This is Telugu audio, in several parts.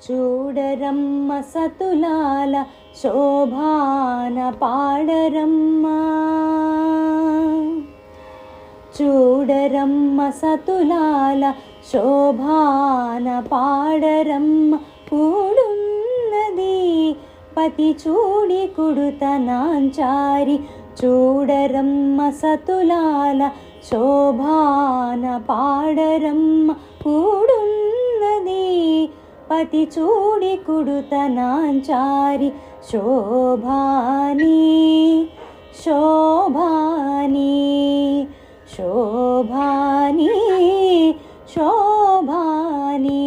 చూడరమ్మ సతులాల శోభాన పాడరమ్మ, చూడరమ్మ సతులాల శోభాన పాడరమ్మ. కూడున్నది పతి చూడి కుడుతనాంచారి, చూడరమ్మ సతులాల శోభాన పాడరమ్మ. కూడున్నది పతి చూడి కుడుతనాంచారి, శోభాని శోభాని శోభాని శోభాని.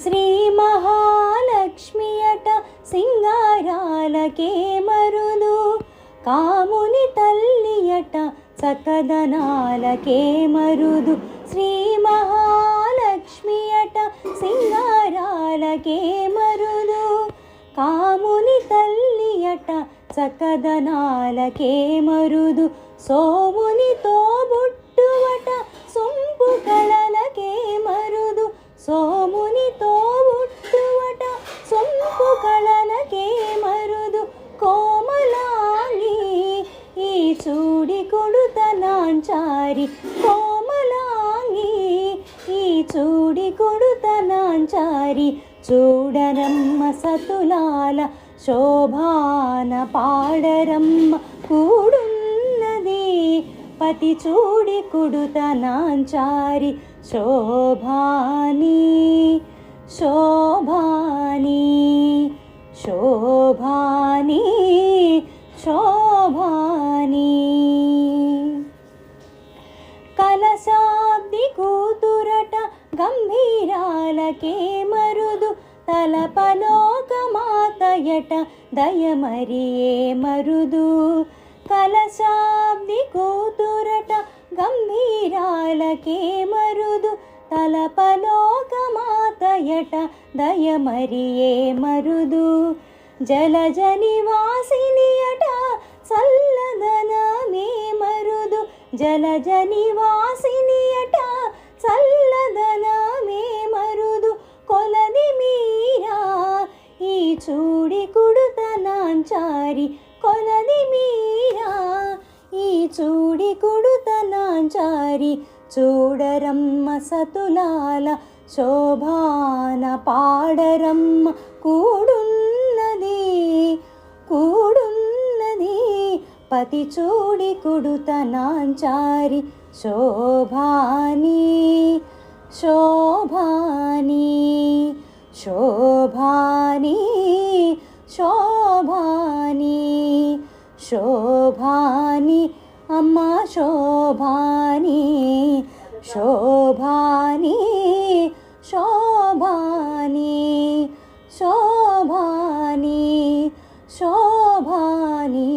శ్రీ మహాలక్ష్మి అట సింగారాలకే మరుదు, కాముని తల్లి అట చక్కదనాలకే మరుదు. శ్రీ మహాలక్ష్మి అట సింగారాలకే మరుదు, కాముని తల్లి అట చక్కదనాలకే మరుదు. సోముని తోబుట్టువట సొంపు కళలకే మరుదు, సోముని తోబుట్టువట సొంపు కళలకే మరుదు. కోమలాంగి ఈ చూడి కొడుతనాంచారి, కోమలాంగి ఈ చూడి కొడుతనాంచారి. చూడరమ్మ సతులాల శోభాన పాడరమ్మ. కూడున్నది పతి చూడి కుడుతనాంచారి, శోభాని శోభాని శోభాని శోభాని. కలశాబ్ది కూతురట గంభీరాలకే మరుదు, తలపలోకమాతయట దయమరియే మరుదు. కలశాబ్ది కూతురట గంభీరాలకే మరుదు, తలపలోకమాతయట దయమరియే మరుదు. జలజ నివాసిని అట చల్లదనమే మరుదు, జలజ నివాసిని అట చల్లదనమే మరుదు. కొలది మీరా ఈ చూడి కుడుతనాంచారి, కొలది మీరా ఈ చూడి కుడుతనాంచారి. చూడరమ్మ సతులాల శోభాన పాడరమ్మ. కూడున్నది కూడున్నది పతి చూడి కుడుతనాంచారి, శోభాని శోభాని శోభాని శోభాని శోభాని. అమ్మ శోభాని శోభాని శోభాని శోభాని శోభాని.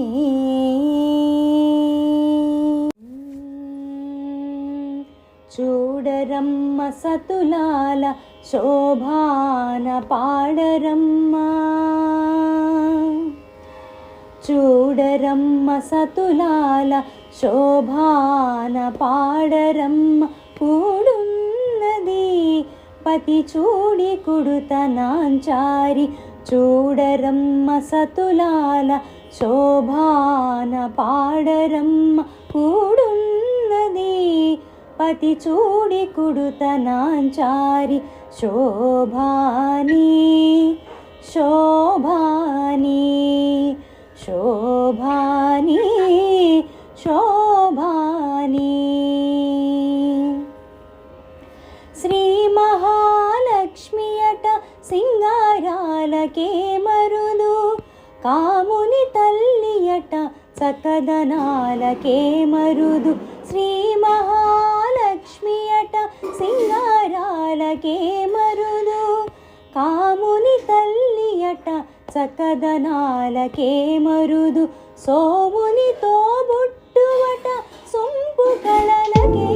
చూడరమ్మ సతులాల శోభాన పాడరమ్మ, చూడరమ్మ సతులాల శోభాన పాడరమ్మ. కూడున్నది పతి చూడి కుడుతనాంచారి, చూడరమ్మ సతులాల శోభాన పాడరమ్మ. కూడున్నది పతి చూడి కుడుతనాంచారి, శోభాని శోభాని శోభాని శోభాని. శ్రీ మహాలక్ష్మి అట సింగారాలకే మరుదు, కాముని తల్లి అట చక్కదనాలకే మరుదు. శ్రీ మహాలక్ష్మి అట సింగారాలకే మరుదు, కాముని తల్లి అట చక్కదనాలకే మరుదు. సోముని తోబుట్టువట సొంపు కళలకే